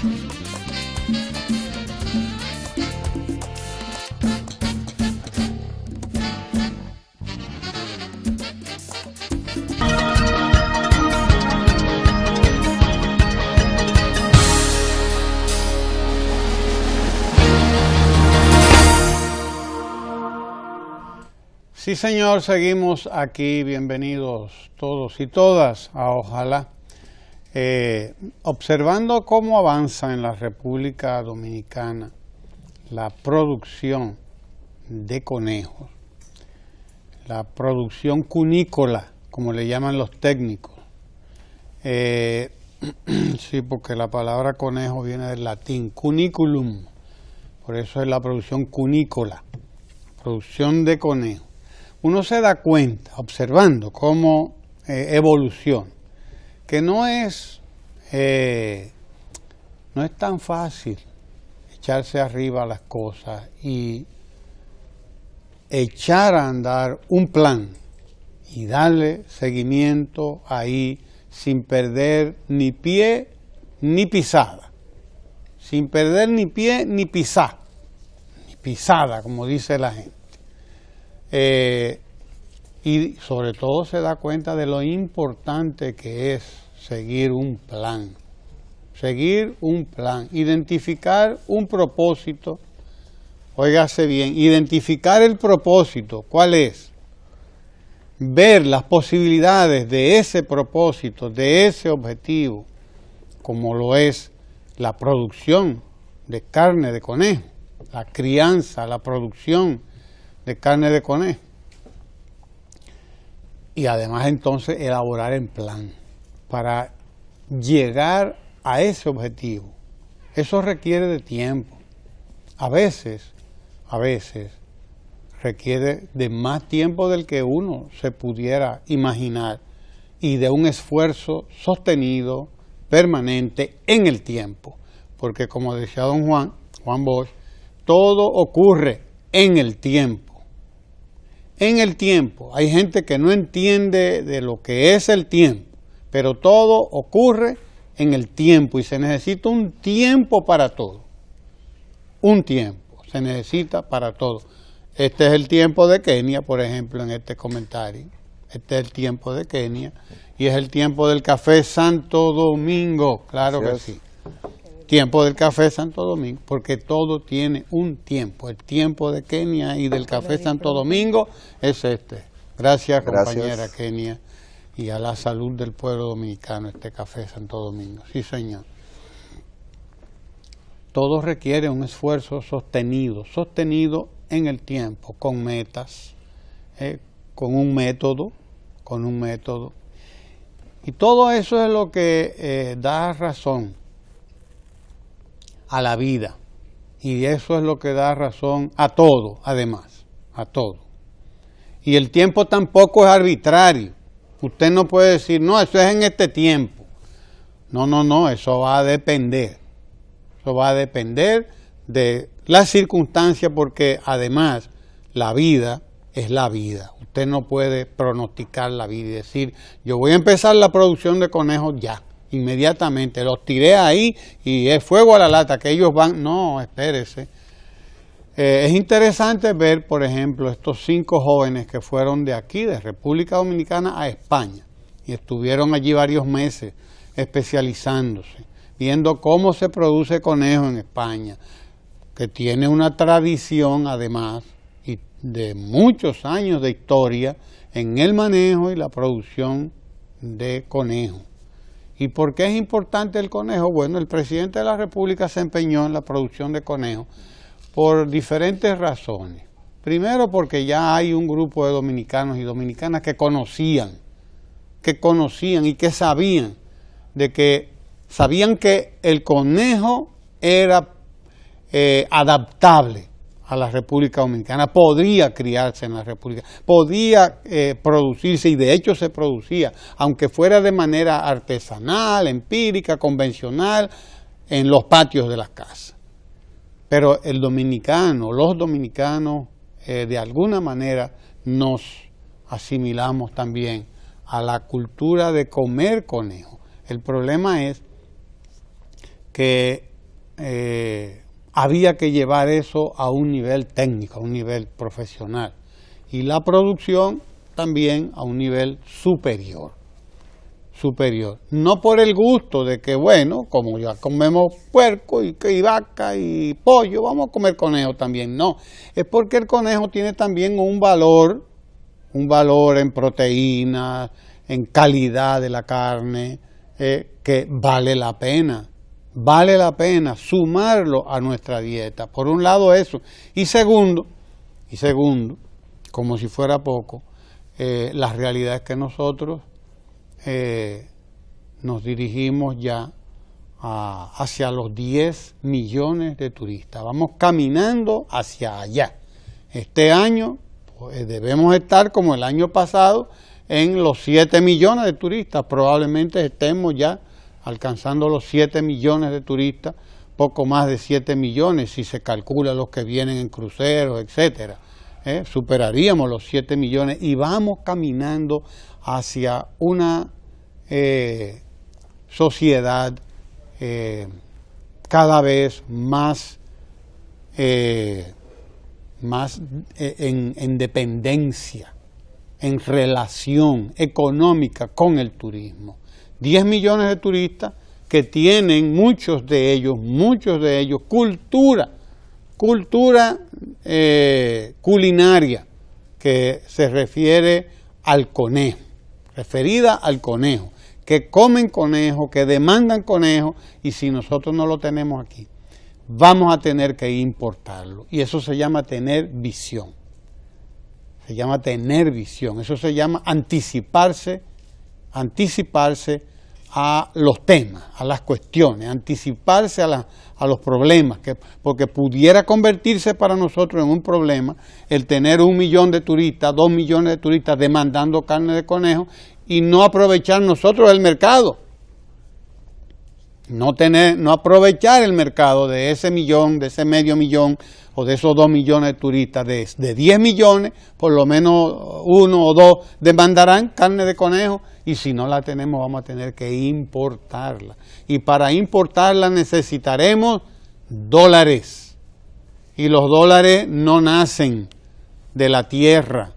Sí, señor, seguimos aquí. Bienvenidos todos y todas a Ojalá. Observando cómo avanza en la República Dominicana la producción de conejos, la producción cunícola, como le llaman los técnicos. Sí, porque la palabra conejo viene del latín, cuniculum, por eso es la producción cunícola, producción de conejos. Uno se da cuenta, observando cómo evoluciona, que no es tan fácil echarse arriba las cosas y echar a andar un plan y darle seguimiento ahí sin perder ni pie ni pisada, sin perder ni pie ni pisada, como dice la gente. Y sobre todo se da cuenta de lo importante que es seguir un plan, identificar un propósito. Óigase bien, identificar el propósito. ¿Cuál es? Ver las posibilidades de ese propósito, de ese objetivo, como lo es la producción de carne de conejo, la crianza, la producción de carne de conejo. Y además entonces elaborar el plan para llegar a ese objetivo. Eso requiere de tiempo. A veces requiere de más tiempo del que uno se pudiera imaginar y de un esfuerzo sostenido, permanente en el tiempo. Porque como decía don Juan Bosch, todo ocurre en el tiempo. En el tiempo. Hay gente que no entiende de lo que es el tiempo, pero todo ocurre en el tiempo y se necesita un tiempo para todo. Un tiempo se necesita para todo. Este es el tiempo de Kenia, por ejemplo, en este comentario. Este es el tiempo de Kenia y es el tiempo del café Santo Domingo, claro que sí. Tiempo del café Santo Domingo, porque todo tiene un tiempo. El tiempo de Kenia y del café Santo Domingo es este. Gracias, compañera Kenia, y a la salud del pueblo dominicano, este café Santo Domingo. Sí, señor. Todo requiere un esfuerzo sostenido en el tiempo, con metas, con un método. Y todo eso es lo que da razón a la vida, y eso es lo que da razón a todo, además, a todo. Y el tiempo tampoco es arbitrario. Usted no puede decir, no, eso es en este tiempo. No, eso va a depender. Eso va a depender de las circunstancias, porque además la vida es la vida. Usted no puede pronosticar la vida y decir, yo voy a empezar la producción de conejos ya. Inmediatamente, los tiré ahí y es fuego a la lata, que ellos van, no, espérese. Es interesante ver, por ejemplo, estos 5 jóvenes que fueron de aquí, de República Dominicana a España, y estuvieron allí varios meses especializándose, viendo cómo se produce conejo en España, que tiene una tradición además y de muchos años de historia en el manejo y la producción de conejo. ¿Y por qué es importante el conejo? Bueno, el presidente de la República se empeñó en la producción de conejos por diferentes razones. Primero, porque ya hay un grupo de dominicanos y dominicanas que conocían y que sabían que el conejo era adaptable a la República Dominicana, podría criarse en la República, podía producirse, y de hecho se producía, aunque fuera de manera artesanal, empírica, convencional, en los patios de las casas. Pero los dominicanos, de alguna manera nos asimilamos también a la cultura de comer conejo. El problema es que había que llevar eso a un nivel técnico, a un nivel profesional, y la producción también a un nivel superior. No por el gusto de que, bueno, como ya comemos puerco y vaca y pollo, vamos a comer conejo también. No, es porque el conejo tiene también un valor en proteínas, en calidad de la carne, que vale la pena sumarlo a nuestra dieta. Por un lado eso, y segundo, como si fuera poco, la realidad es que nosotros nos dirigimos ya hacia los 10 millones de turistas. Vamos caminando hacia allá. Este año pues, debemos estar como el año pasado en los 7 millones de turistas. Probablemente estemos ya alcanzando los 7 millones de turistas, poco más de 7 millones si se calcula los que vienen en cruceros, etcétera. Superaríamos los 7 millones y vamos caminando hacia una sociedad cada vez más en dependencia, en relación económica con el turismo. 10 millones de turistas que tienen muchos de ellos, cultura culinaria que se refiere al conejo, referida al conejo, que comen conejo, que demandan conejo, y si nosotros no lo tenemos aquí, vamos a tener que importarlo. Y eso se llama tener visión. Eso se llama anticiparse a los temas, a las cuestiones, anticiparse a los problemas, porque pudiera convertirse para nosotros en un problema el tener 1 millón de turistas, 2 millones de turistas demandando carne de conejo y no aprovechar nosotros el mercado. No aprovechar el mercado de ese millón, de ese medio millón o de esos 2 millones de turistas. De 10 millones, por lo menos 1 o 2 demandarán carne de conejo, y si no la tenemos vamos a tener que importarla. Y para importarla necesitaremos dólares. Y los dólares no nacen de la tierra,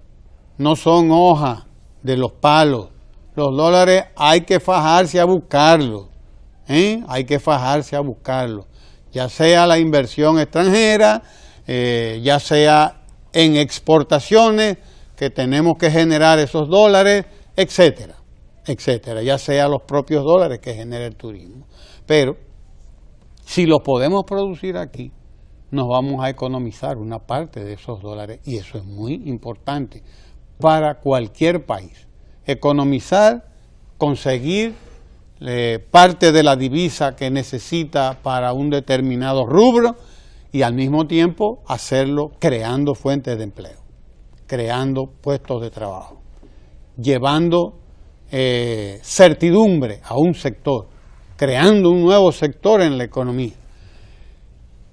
no son hojas de los palos. Los dólares hay que fajarse a buscarlos. Hay que fajarse a buscarlo, ya sea la inversión extranjera, ya sea en exportaciones que tenemos que generar esos dólares, etcétera, ya sea los propios dólares que genera el turismo. Pero si los podemos producir aquí, nos vamos a economizar una parte de esos dólares, y eso es muy importante para cualquier país. Economizar, conseguir parte de la divisa que necesita para un determinado rubro, y al mismo tiempo hacerlo creando fuentes de empleo, creando puestos de trabajo, llevando certidumbre a un sector, creando un nuevo sector en la economía.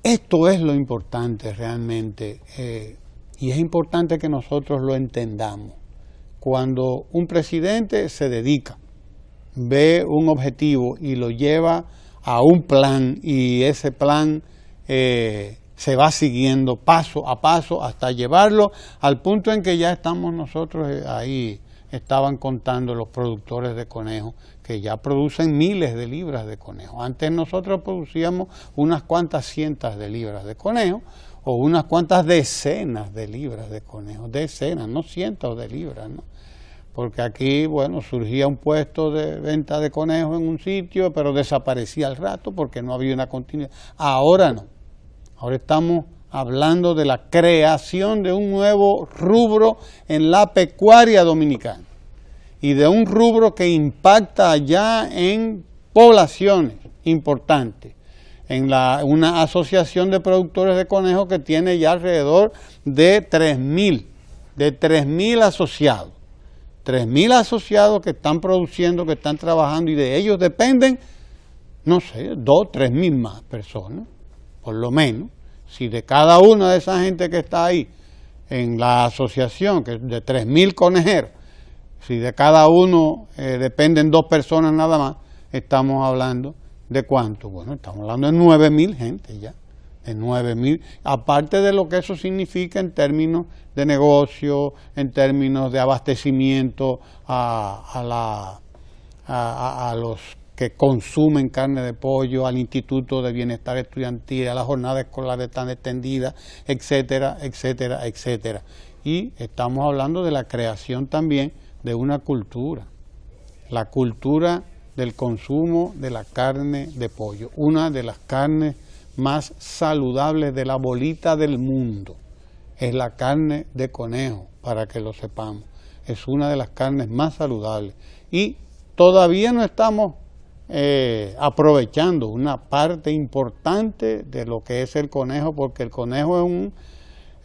Esto es lo importante realmente, y es importante que nosotros lo entendamos. Cuando un presidente se dedica, ve un objetivo y lo lleva a un plan, y ese plan se va siguiendo paso a paso hasta llevarlo al punto en que ya estamos nosotros ahí. Estaban contando los productores de conejo que ya producen miles de libras de conejo. Antes nosotros producíamos unas cuantas cientos de libras de conejo o unas cuantas decenas de libras de conejo, decenas, no cientos de libras, ¿no? Porque aquí, bueno, surgía un puesto de venta de conejos en un sitio, pero desaparecía al rato porque no había una continuidad. Ahora no. Ahora estamos hablando de la creación de un nuevo rubro en la pecuaria dominicana, y de un rubro que impacta allá en poblaciones importantes, en una asociación de productores de conejos que tiene ya alrededor de 3.000 asociados. 3.000 asociados que están produciendo, que están trabajando, y de ellos dependen, no sé, 2.000 o 3.000 más personas, por lo menos. Si de cada una de esa gente que está ahí en la asociación, que es de 3.000 conejeros, si de cada uno dependen 2 personas nada más, estamos hablando ¿De cuánto? Bueno, estamos hablando de 9.000 gente ya, de 9.000, aparte de lo que eso significa en términos de negocio, en términos de abastecimiento a los que consumen carne de pollo, al Instituto de Bienestar Estudiantil, a las jornadas escolares tan extendidas, etcétera, etcétera, etcétera. Y estamos hablando de la creación también de una cultura, la cultura del consumo de la carne de pollo, una de las carnes más saludables de la bolita del mundo, es la carne de conejo, para que lo sepamos, es una de las carnes más saludables y todavía no estamos aprovechando una parte importante de lo que es el conejo, porque el conejo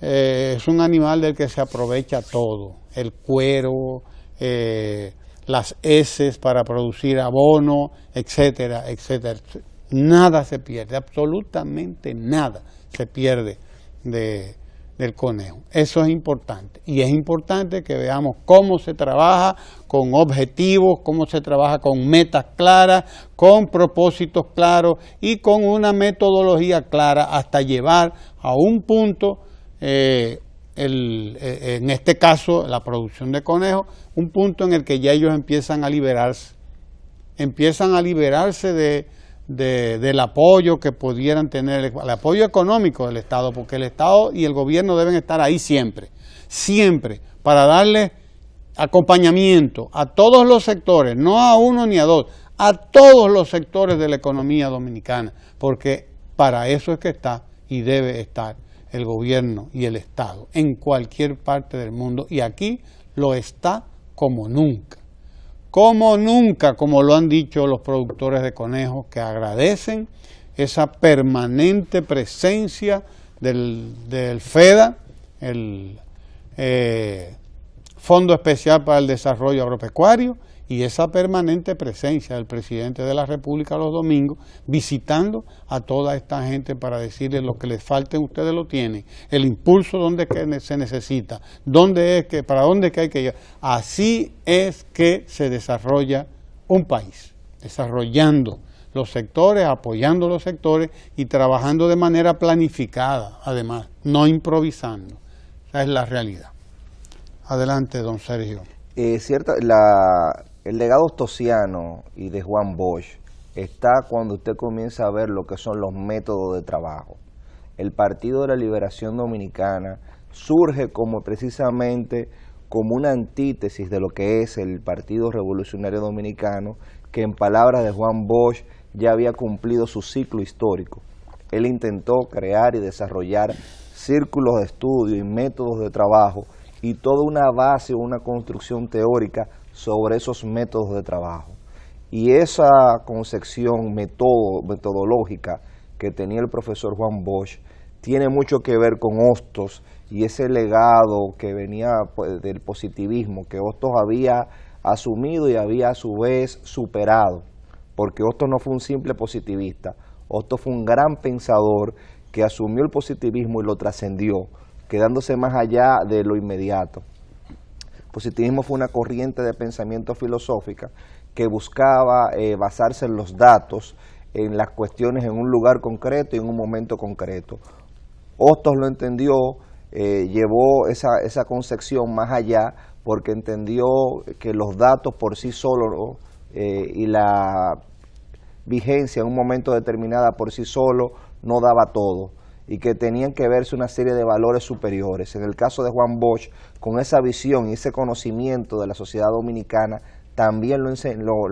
es un animal del que se aprovecha todo, el cuero, las heces para producir abono, etcétera, etcétera. Nada se pierde, absolutamente nada se pierde del conejo. Eso es importante. Y es importante que veamos cómo se trabaja con objetivos, cómo se trabaja con metas claras, con propósitos claros y con una metodología clara hasta llevar a un punto, en este caso la producción de conejos, un punto en el que ya ellos empiezan a liberarse del apoyo que pudieran tener, el apoyo económico del Estado, porque el Estado y el gobierno deben estar ahí siempre, para darle acompañamiento a todos los sectores, no a uno ni a dos, a todos los sectores de la economía dominicana, porque para eso es que está y debe estar el gobierno y el Estado en cualquier parte del mundo, y aquí lo está como nunca, como lo han dicho los productores de conejos, que agradecen esa permanente presencia del FEDA, el Fondo Especial para el Desarrollo Agropecuario, y esa permanente presencia del presidente de la República los domingos, visitando a toda esta gente para decirles lo que les falte, ustedes lo tienen, el impulso donde que se necesita, para dónde que hay que ir. Así es que se desarrolla un país, desarrollando los sectores, apoyando los sectores y trabajando de manera planificada, además, no improvisando. Esa es la realidad. Adelante, don Sergio. El legado ostosiano y de Juan Bosch está cuando usted comienza a ver lo que son los métodos de trabajo. El Partido de la Liberación Dominicana surge precisamente como una antítesis de lo que es el Partido Revolucionario Dominicano, que en palabras de Juan Bosch ya había cumplido su ciclo histórico. Él intentó crear y desarrollar círculos de estudio y métodos de trabajo y toda una base o una construcción teórica sobre esos métodos de trabajo. Y esa concepción metodológica que tenía el profesor Juan Bosch tiene mucho que ver con Hostos y ese legado que venía del positivismo que Hostos había asumido y había a su vez superado, porque Hostos no fue un simple positivista, Hostos fue un gran pensador que asumió el positivismo y lo trascendió, quedándose más allá de lo inmediato. Positivismo fue una corriente de pensamiento filosófica que buscaba basarse en los datos, en las cuestiones en un lugar concreto y en un momento concreto. Hostos lo entendió, llevó esa concepción más allá porque entendió que los datos por sí solos y la vigencia en un momento determinado por sí solo no daba todo, y que tenían que verse una serie de valores superiores. En el caso de Juan Bosch, con esa visión y ese conocimiento de la sociedad dominicana, también lo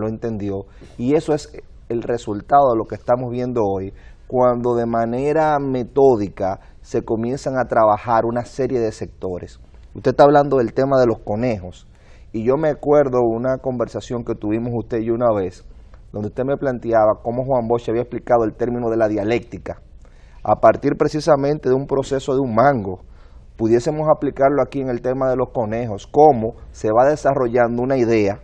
entendió, y eso es el resultado de lo que estamos viendo hoy, cuando de manera metódica se comienzan a trabajar una serie de sectores. Usted está hablando del tema de los conejos, y yo me acuerdo una conversación que tuvimos usted y yo una vez, donde usted me planteaba cómo Juan Bosch había explicado el término de la dialéctica, a partir precisamente de un proceso de un mango. Pudiésemos aplicarlo aquí en el tema de los conejos, cómo se va desarrollando una idea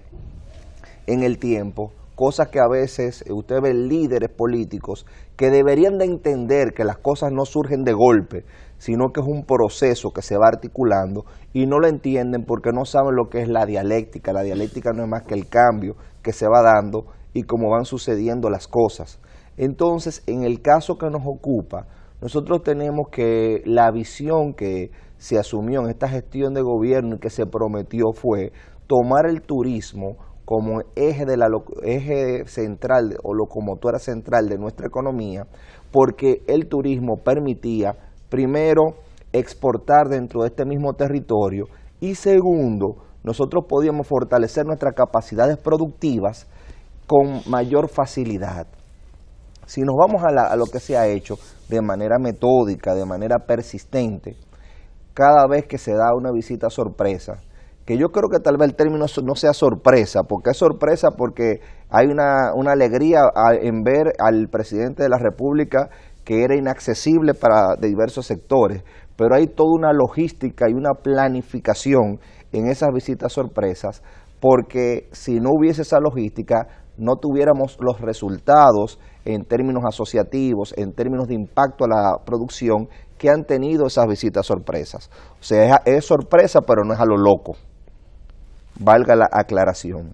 en el tiempo, cosas que a veces usted ve líderes políticos que deberían de entender que las cosas no surgen de golpe, sino que es un proceso que se va articulando y no lo entienden porque no saben lo que es la dialéctica. La dialéctica no es más que el cambio que se va dando y cómo van sucediendo las cosas. Entonces, en el caso que nos ocupa, nosotros tenemos que la visión que se asumió en esta gestión de gobierno y que se prometió fue tomar el turismo como eje central o locomotora central de nuestra economía, porque el turismo permitía, primero, exportar dentro de este mismo territorio y segundo, nosotros podíamos fortalecer nuestras capacidades productivas con mayor facilidad. Si nos vamos a lo que se ha hecho de manera metódica, de manera persistente, cada vez que se da una visita sorpresa, que yo creo que tal vez el término no sea sorpresa, porque es sorpresa porque hay una alegría en ver al presidente de la República que era inaccesible para diversos sectores, pero hay toda una logística y una planificación en esas visitas sorpresas, porque si no hubiese esa logística, no tuviéramos los resultados en términos asociativos, en términos de impacto a la producción que han tenido esas visitas sorpresas. O sea, es sorpresa, pero no es a lo loco. Valga la aclaración.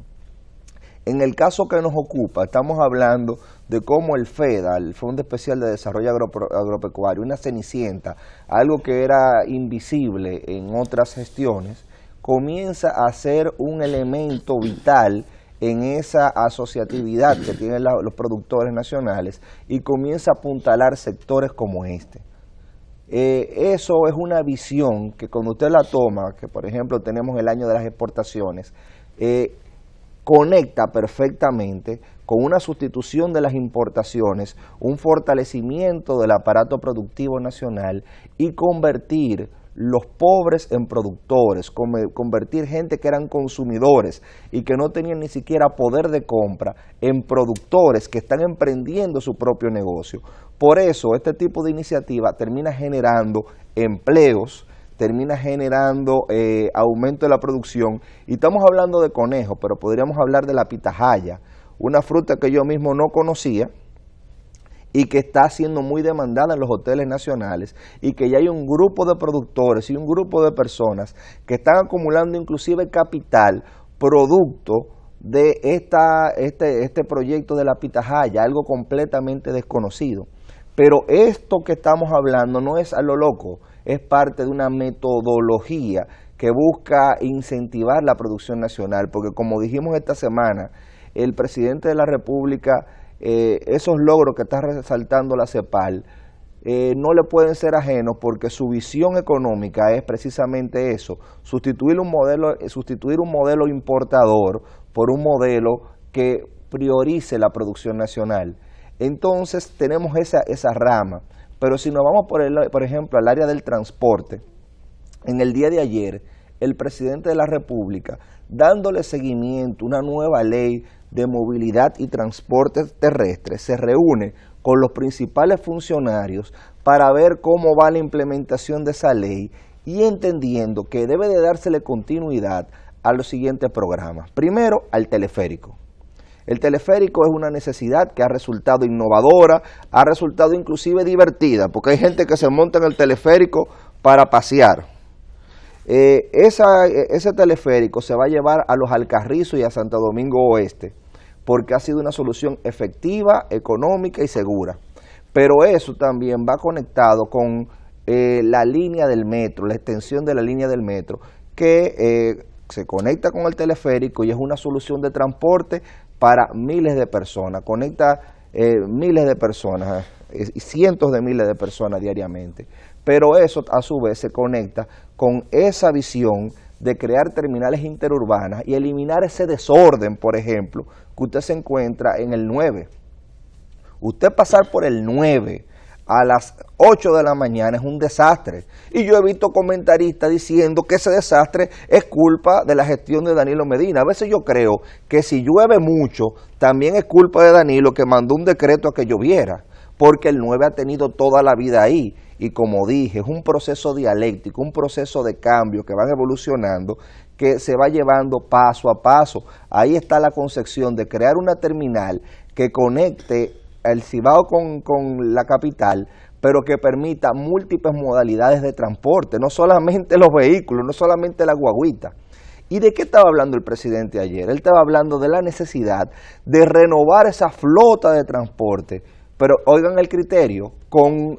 En el caso que nos ocupa, estamos hablando de cómo el FEDA, el Fondo Especial de Desarrollo Agropecuario, una cenicienta, algo que era invisible en otras gestiones, comienza a ser un elemento vital en esa asociatividad que tienen los productores nacionales y comienza a apuntalar sectores como este. Eso es una visión que cuando usted la toma, que por ejemplo tenemos el año de las exportaciones, conecta perfectamente con una sustitución de las importaciones, un fortalecimiento del aparato productivo nacional y convertir los pobres en productores, convertir gente que eran consumidores y que no tenían ni siquiera poder de compra en productores que están emprendiendo su propio negocio. Por eso este tipo de iniciativa termina generando empleos, termina generando aumento de la producción, y estamos hablando de conejo, pero podríamos hablar de la pitahaya, una fruta que yo mismo no conocía y que está siendo muy demandada en los hoteles nacionales, y que ya hay un grupo de productores y un grupo de personas que están acumulando inclusive capital producto de este proyecto de la pitahaya, algo completamente desconocido. Pero esto que estamos hablando no es a lo loco, es parte de una metodología que busca incentivar la producción nacional, porque como dijimos esta semana, el presidente de la República, esos logros que está resaltando la CEPAL, no le pueden ser ajenos, porque su visión económica es precisamente eso, sustituir un modelo importador por un modelo que priorice la producción nacional. Entonces tenemos esa rama, pero si nos vamos por ejemplo al área del transporte, en el día de ayer el presidente de la República, dándole seguimiento a una nueva ley de movilidad y transporte terrestre, se reúne con los principales funcionarios para ver cómo va la implementación de esa ley y entendiendo que debe de dársele continuidad a los siguientes programas. Primero, al teleférico. El teleférico es una necesidad que ha resultado innovadora, ha resultado inclusive divertida, porque hay gente que se monta en el teleférico para pasear. Ese teleférico se va a llevar a Los Alcarrizos y a Santo Domingo Oeste, porque ha sido una solución efectiva, económica y segura. Pero eso también va conectado con la línea del metro, la extensión de la línea del metro, que se conecta con el teleférico y es una solución de transporte para miles de personas, conecta miles de personas, cientos de miles de personas diariamente. Pero eso a su vez se conecta con esa visión de crear terminales interurbanas y eliminar ese desorden, por ejemplo, que usted se encuentra en el 9. Usted pasar por el 9 a las 8 de la mañana es un desastre. Y yo he visto comentaristas diciendo que ese desastre es culpa de la gestión de Danilo Medina. A veces yo creo que si llueve mucho, también es culpa de Danilo, que mandó un decreto a que lloviera, porque el 9 ha tenido toda la vida ahí. Y como dije, es un proceso dialéctico, un proceso de cambio que van evolucionando, que se va llevando paso a paso. Ahí está la concepción de crear una terminal que conecte el Cibao con la capital, pero que permita múltiples modalidades de transporte, no solamente los vehículos, no solamente la guaguita. ¿Y de qué estaba hablando el presidente ayer? Él estaba hablando de la necesidad de renovar esa flota de transporte Pero oigan el criterio, con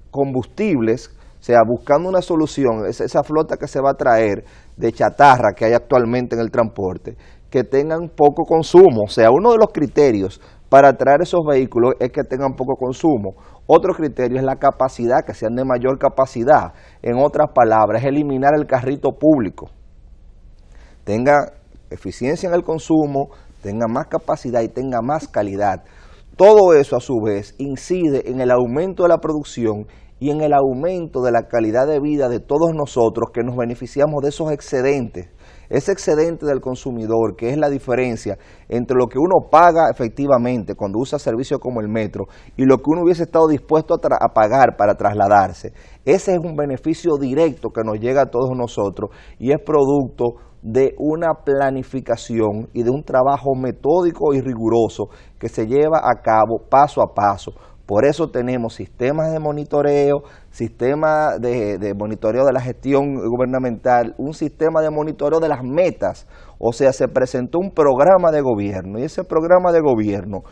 combustibles, o sea, buscando una solución, esa flota que se va a traer de chatarra que hay actualmente en el transporte, que tengan poco consumo. O sea, uno de los criterios para traer esos vehículos es que tengan poco consumo. Otro criterio es la capacidad, que sean de mayor capacidad. En otras palabras, es eliminar el carrito público. Tenga eficiencia en el consumo, tenga más capacidad y tenga más calidad. Todo eso, a su vez, incide en el aumento de la producción y en el aumento de la calidad de vida de todos nosotros que nos beneficiamos de esos excedentes. Ese excedente del consumidor, que es la diferencia entre lo que uno paga efectivamente cuando usa servicios como el metro y lo que uno hubiese estado dispuesto a pagar para trasladarse. Ese es un beneficio directo que nos llega a todos nosotros y es producto de una planificación y de un trabajo metódico y riguroso que se lleva a cabo paso a paso. Por eso tenemos sistemas de monitoreo, sistema de monitoreo de la gestión gubernamental, un sistema de monitoreo de las metas. O sea, se presentó un programa de gobierno y ese programa de gobierno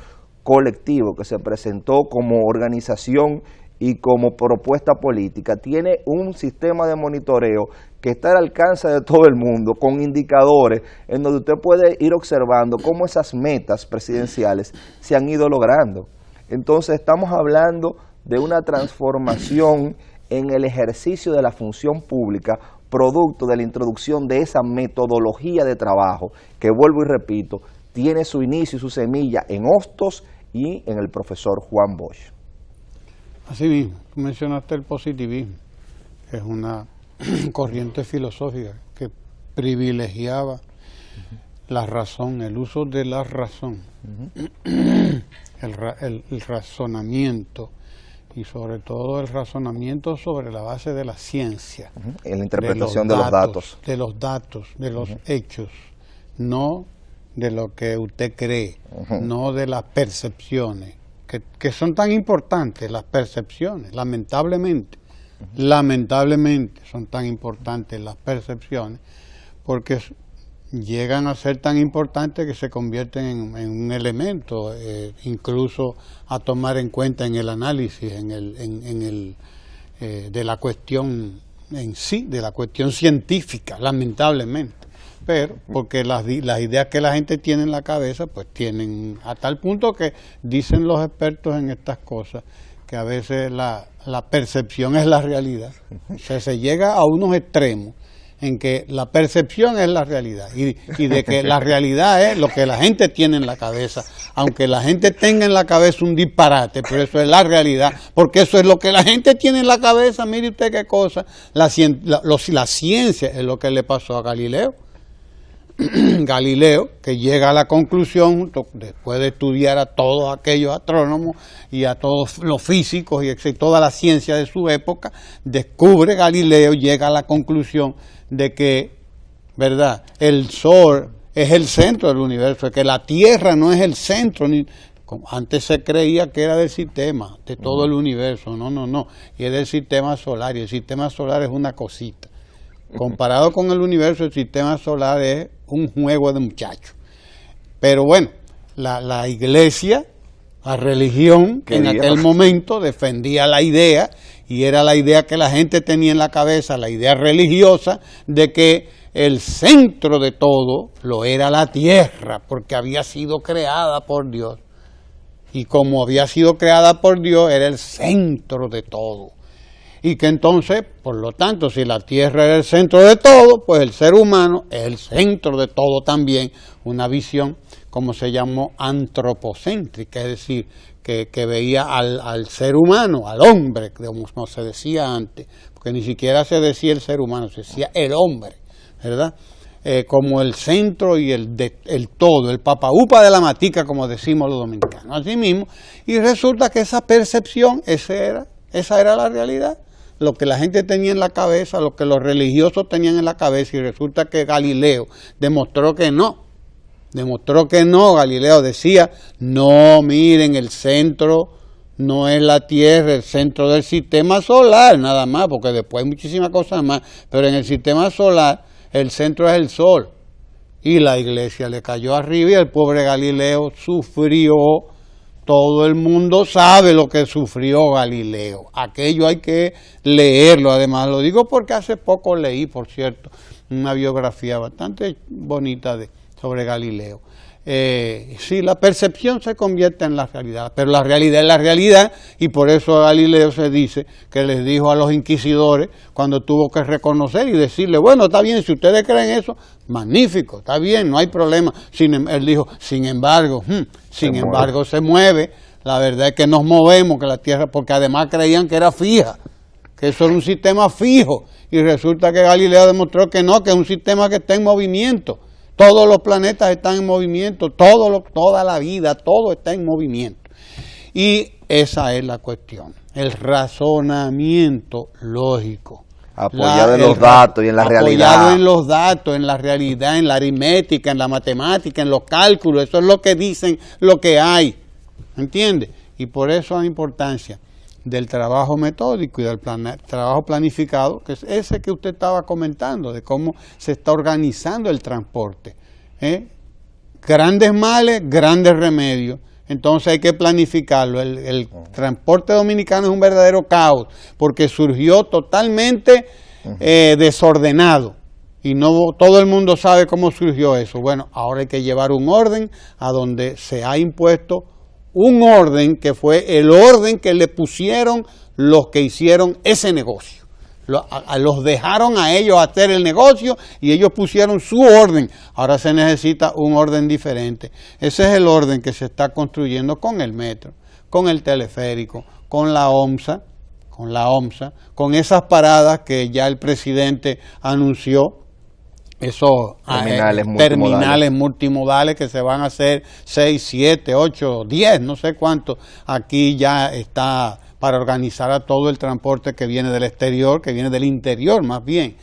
colectivo que se presentó como organización y como propuesta política tiene un sistema de monitoreo que está al alcance de todo el mundo, con indicadores en donde usted puede ir observando cómo esas metas presidenciales se han ido logrando. Entonces estamos hablando de una transformación en el ejercicio de la función pública, producto de la introducción de esa metodología de trabajo, que vuelvo y repito, tiene su inicio y su semilla en Hostos y en el profesor Juan Bosch. Así mismo, tú mencionaste el positivismo, que es una corriente filosófica que privilegiaba la razón, el uso de la razón, el razonamiento y sobre todo el razonamiento sobre la base de la ciencia. En la interpretación de los datos. De los datos, de los hechos, no de lo que usted cree, no de las percepciones, que son tan importantes, las percepciones, lamentablemente son tan importantes las percepciones, porque llegan a ser tan importantes que se convierten en un elemento, incluso a tomar en cuenta en el análisis, de la cuestión en sí, de la cuestión científica, lamentablemente. Pero, porque las ideas que la gente tiene en la cabeza, pues tienen, a tal punto que dicen los expertos en estas cosas, que a veces la percepción es la realidad. O sea, se llega a unos extremos en que la percepción es la realidad y de que la realidad es lo que la gente tiene en la cabeza, aunque la gente tenga en la cabeza un disparate, pero eso es la realidad, porque eso es lo que la gente tiene en la cabeza. Mire usted qué cosa, la ciencia es lo que le pasó a Galileo. Galileo, que llega a la conclusión, después de estudiar a todos aquellos astrónomos y a todos los físicos y toda la ciencia de su época, descubre Galileo, llega a la conclusión de que, ¿verdad?, el Sol es el centro del universo, que la Tierra no es el centro, como antes se creía que era del sistema, de todo el universo, no, y es del sistema solar, y el sistema solar es una cosita. Comparado con el universo, el sistema solar es un juego de muchachos. Pero bueno, la iglesia, la religión, que en aquel momento defendía la idea, y era la idea que la gente tenía en la cabeza, la idea religiosa, de que el centro de todo lo era la tierra, porque había sido creada por Dios. Y como había sido creada por Dios, era el centro de todo. Y que entonces, por lo tanto, si la Tierra era el centro de todo, pues el ser humano es el centro de todo también. Una visión, como se llamó, antropocéntrica, es decir, que veía al ser humano, al hombre, como se decía antes, porque ni siquiera se decía el ser humano, se decía el hombre, ¿verdad? Como el centro y el todo, el papaupa de la matica, como decimos los dominicanos, así mismo. Y resulta que esa percepción, esa era la realidad. Lo que la gente tenía en la cabeza, lo que los religiosos tenían en la cabeza, y resulta que Galileo demostró que no. Galileo decía, no, miren, el centro no es la Tierra, el centro del sistema solar, nada más, porque después hay muchísimas cosas más, pero en el sistema solar el centro es el Sol. Y la iglesia le cayó arriba y el pobre Galileo sufrió todo el mundo sabe lo que sufrió Galileo. Aquello hay que leerlo, además lo digo porque hace poco leí, por cierto, una biografía bastante bonita sobre Galileo. Sí, la percepción se convierte en la realidad, pero la realidad es la realidad, y por eso Galileo se dice que les dijo a los inquisidores cuando tuvo que reconocer y decirle, bueno, está bien, si ustedes creen eso, magnífico, está bien, no hay problema. Él dijo, sin embargo, se mueve. La verdad es que nos movemos, que la Tierra, porque además creían que era fija, que eso era un sistema fijo, y resulta que Galileo demostró que no, que es un sistema que está en movimiento. Todos los planetas están en movimiento, toda la vida, todo está en movimiento. Y esa es la cuestión, el razonamiento lógico. Apoyado en los datos y en la realidad. Apoyado en los datos, en la realidad, en la aritmética, en la matemática, en los cálculos. Eso es lo que dicen, lo que hay. ¿Entiendes? Y por eso la importancia del trabajo metódico y del trabajo planificado, que es ese que usted estaba comentando, de cómo se está organizando el transporte. Grandes males, grandes remedios. Entonces hay que planificarlo. El transporte dominicano es un verdadero caos, porque surgió totalmente desordenado. Y no todo el mundo sabe cómo surgió eso. Bueno, ahora hay que llevar un orden a donde se ha impuesto un orden que fue el orden que le pusieron los que hicieron ese negocio. Los dejaron a ellos hacer el negocio y ellos pusieron su orden. Ahora se necesita un orden diferente. Ese es el orden que se está construyendo con el metro, con el teleférico, con la OMSA, con esas paradas que ya el presidente anunció. Esos terminales multimodales que se van a hacer 6, 7, 8, 10, no sé cuántos. Aquí ya está para organizar a todo el transporte que viene del exterior, que viene del interior más bien.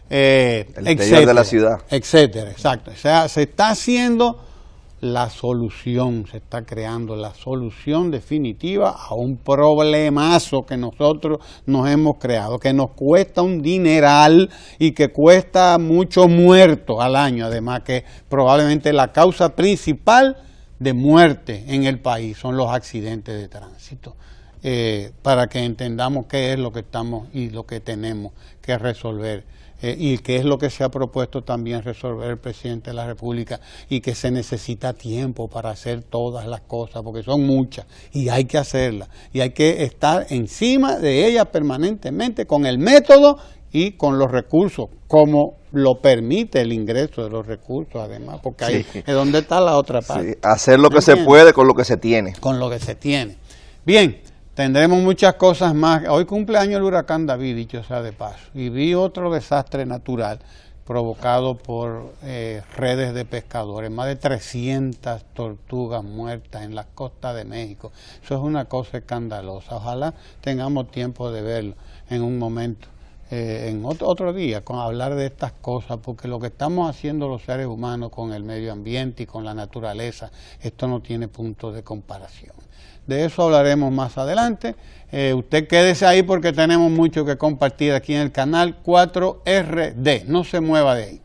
El interior de la ciudad. Etcétera, exacto. O sea, se está haciendo la solución, se está creando la solución definitiva a un problemazo que nosotros nos hemos creado, que nos cuesta un dineral y que cuesta muchos muertos al año, además que probablemente la causa principal de muerte en el país son los accidentes de tránsito, para que entendamos qué es lo que estamos y lo que tenemos que resolver. Y qué es lo que se ha propuesto también resolver el presidente de la República, y que se necesita tiempo para hacer todas las cosas, porque son muchas y hay que hacerlas, y hay que estar encima de ellas permanentemente con el método y con los recursos, como lo permite el ingreso de los recursos además, porque ahí es donde está la otra parte. Sí, hacer lo que se puede con lo que se tiene. Con lo que se tiene. Bien. Tendremos muchas cosas más. Hoy cumpleaños el huracán David, dicho sea de paso, y vi otro desastre natural provocado por redes de pescadores, más de 300 tortugas muertas en las costas de México. Eso es una cosa escandalosa. Ojalá tengamos tiempo de verlo en un momento, en otro día, con hablar de estas cosas, porque lo que estamos haciendo los seres humanos con el medio ambiente y con la naturaleza, esto no tiene punto de comparación. De eso hablaremos más adelante. Usted quédese ahí porque tenemos mucho que compartir aquí en el canal 4RD. No se mueva de ahí.